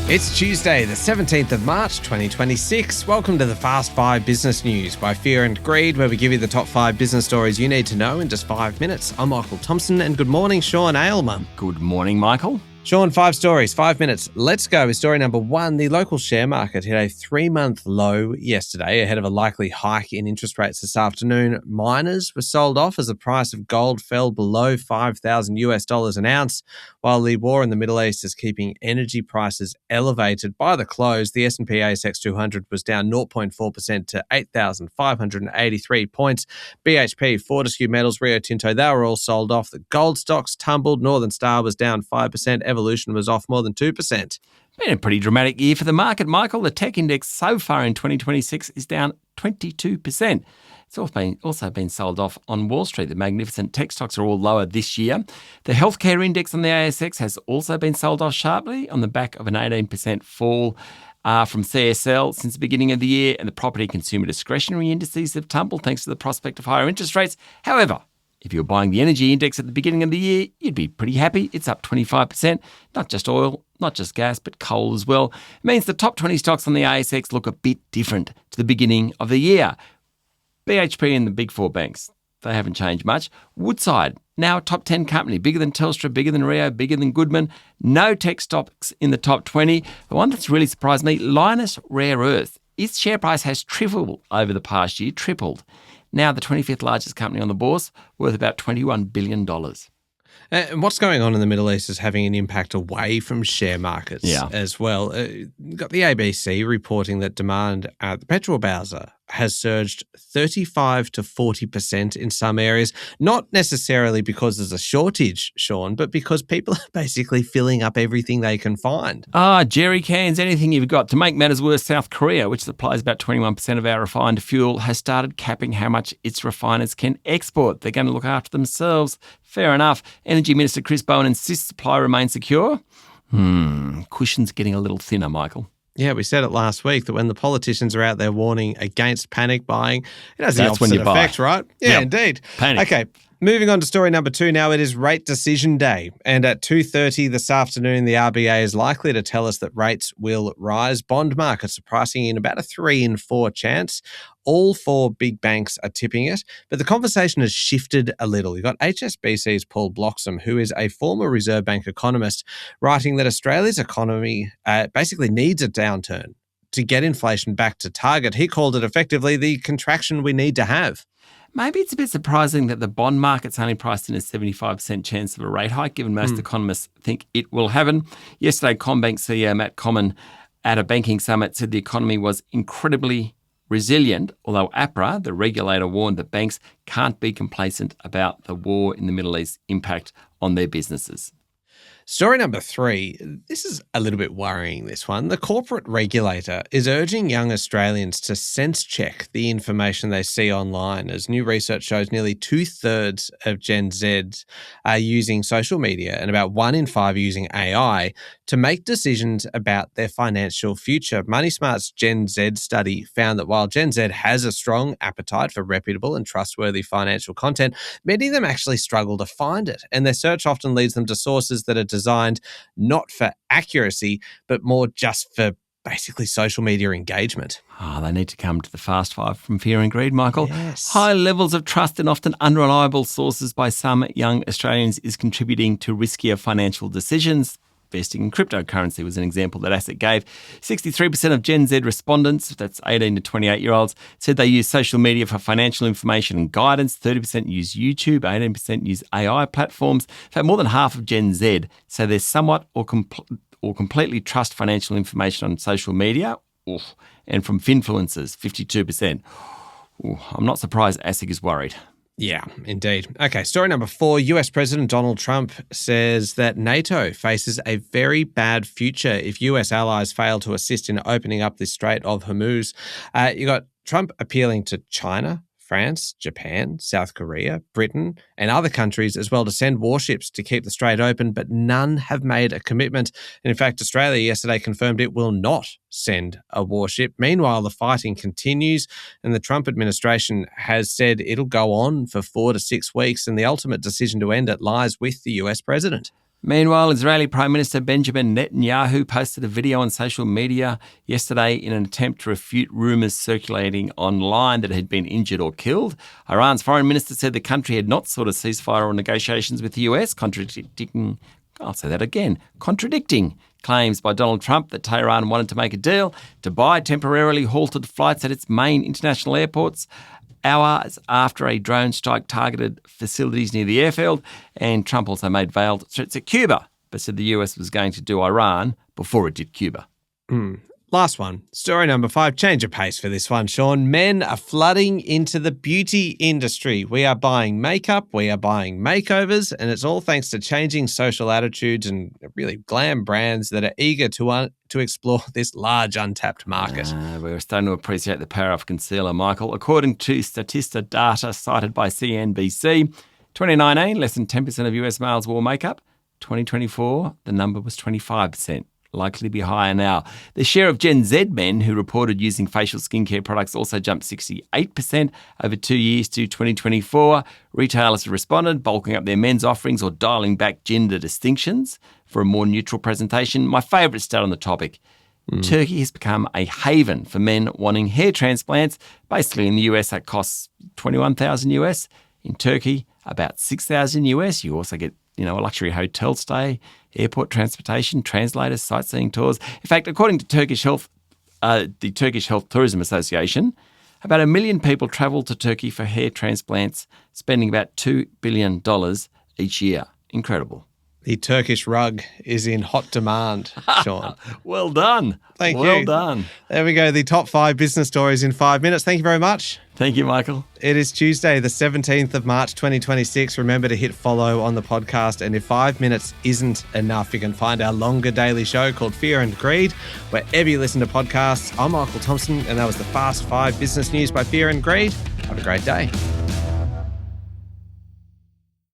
It's Tuesday, the 17th of March, 2026. Welcome to the Fast 5 Business News by Fear and Greed, where we give you the top 5 business stories you need to know in just 5 minutes. I'm Michael Thompson, and good morning, Sean Aylmer. Good morning, Michael. Sean, 5 stories, 5 minutes. Let's go with story number 1. The local share market hit a 3-month low yesterday ahead of a likely hike in interest rates this afternoon. Miners were sold off as the price of gold fell below $5,000 an ounce, while the war in the Middle East is keeping energy prices elevated. By the close, the S&P ASX 200 was down 0.4% to 8,583 points. BHP, Fortescue Metals, Rio Tinto, they were all sold off. The gold stocks tumbled. Northern Star was down 5%. Evolution was off more than 2%. Been a pretty dramatic year for the market, Michael. The tech index so far in 2026 is down 22%. It's also been sold off on Wall Street. The magnificent tech stocks are all lower this year. The healthcare index on the ASX has also been sold off sharply on the back of an 18% fall from CSL since the beginning of the year, and the property consumer discretionary indices have tumbled thanks to the prospect of higher interest rates. However, if you were buying the energy index at the beginning of the year, you'd be pretty happy. It's up 25%, not just oil, not just gas, but coal as well. It means the top 20 stocks on the ASX look a bit different to the beginning of the year. BHP and the big 4 banks, they haven't changed much. Woodside, now a top 10 company, bigger than Telstra, bigger than Rio, bigger than Goodman. No tech stocks in the top 20. The one that's really surprised me, Lynas Rare Earth. Its share price has tripled over the past year, tripled. Now the 25th largest company on the bourse, worth about $21 billion. And what's going on in the Middle East is having an impact away from share markets as well. You've got the ABC reporting that demand at the petrol bowser has surged 35 to 40% in some areas, not necessarily because there's a shortage, Sean, but because people are basically filling up everything they can find. Jerry cans, anything you've got. To make matters worse, South Korea, which supplies about 21% of our refined fuel, has started capping how much its refiners can export. They're going to look after themselves. Fair enough. Energy Minister Chris Bowen insists supply remains secure. Cushion's getting a little thinner, Michael. Yeah, we said it last week that when the politicians are out there warning against panic buying, it has the opposite effect, right? Yeah, indeed. Panic. Okay, moving on to story number 2 now. It is rate decision day. And at 2:30 this afternoon, the RBA is likely to tell us that rates will rise. Bond markets are pricing in about a 3 in 4 chance. All 4 big banks are tipping it, but the conversation has shifted a little. You've got HSBC's Paul Bloxham, who is a former Reserve Bank economist, writing that Australia's economy basically needs a downturn to get inflation back to target. He called it effectively the contraction we need to have. Maybe it's a bit surprising that the bond market's only priced in a 75% chance of a rate hike, given most economists think it will happen. Yesterday, CommBank CEO Matt Comyn at a banking summit said the economy was incredibly resilient, although APRA, the regulator, warned that banks can't be complacent about the war in the Middle East impact on their businesses. Story number 3, this is a little bit worrying, this one. The corporate regulator is urging young Australians to sense check the information they see online, as new research shows nearly 2/3 of Gen Zs are using social media and about 1 in 5 using AI to make decisions about their financial future. Money Smart's Gen Z study found that while Gen Z has a strong appetite for reputable and trustworthy financial content, many of them actually struggle to find it, and their search often leads them to sources that are designed not for accuracy, but more just for basically social media engagement. They need to come to the Fast 5 from Fear and Greed, Michael. Yes. High levels of trust and often unreliable sources by some young Australians is contributing to riskier financial decisions. Investing in cryptocurrency was an example that ASIC gave. 63% of Gen Z respondents, that's 18 to 28-year-olds, said they use social media for financial information and guidance. 30% use YouTube, 18% use AI platforms. In fact, more than half of Gen Z say they somewhat or completely trust financial information on social media. And from finfluencers, 52%. I'm not surprised ASIC is worried. Yeah, indeed. Okay, story number 4. US President Donald Trump says that NATO faces a very bad future if US allies fail to assist in opening up the Strait of Hormuz. You got Trump appealing to China, France, Japan, South Korea, Britain, and other countries as well to send warships to keep the strait open, but none have made a commitment. And in fact, Australia yesterday confirmed it will not send a warship. Meanwhile, the fighting continues, and the Trump administration has said it'll go on for 4 to 6 weeks, and the ultimate decision to end it lies with the US president. Meanwhile, Israeli Prime Minister Benjamin Netanyahu posted a video on social media yesterday in an attempt to refute rumours circulating online that he had been injured or killed. Iran's foreign minister said the country had not sought a ceasefire or negotiations with the US, contradicting claims by Donald Trump that Tehran wanted to make a deal. Dubai temporarily halted flights at its main international airports hours after a drone strike targeted facilities near the airfield, and Trump also made veiled threats at Cuba, but said the US was going to do Iran before it did Cuba. Last one. Story number 5. Change of pace for this one, Sean. Men are flooding into the beauty industry. We are buying makeup, we are buying makeovers, and it's all thanks to changing social attitudes and really glam brands that are eager to explore this large untapped market. We're starting to appreciate the power of concealer, Michael. According to Statista data cited by CNBC, 2019, less than 10% of US males wore makeup. 2024, the number was 25%. Likely to be higher now. The share of Gen Z men who reported using facial skincare products also jumped 68% over 2 years to 2024. Retailers have responded, bulking up their men's offerings or dialing back gender distinctions for a more neutral presentation. My favourite stat on the topic, Turkey has become a haven for men wanting hair transplants. Basically, in the US, that costs $21,000 US. In Turkey, about $6,000 US. You also get a luxury hotel stay, airport transportation, translators, sightseeing tours. In fact, according to the Turkish Health Tourism Association, about 1 million people travel to Turkey for hair transplants, spending about $2 billion each year. Incredible. The Turkish rug is in hot demand, Sean. Well done. Thank you. Well done. There we go. The top 5 business stories in 5 minutes. Thank you very much. Thank you, Michael. It is Tuesday, the 17th of March, 2026. Remember to hit follow on the podcast. And if 5 minutes isn't enough, you can find our longer daily show called Fear and Greed, wherever you listen to podcasts. I'm Michael Thompson, and that was the Fast 5 Business News by Fear and Greed. Have a great day.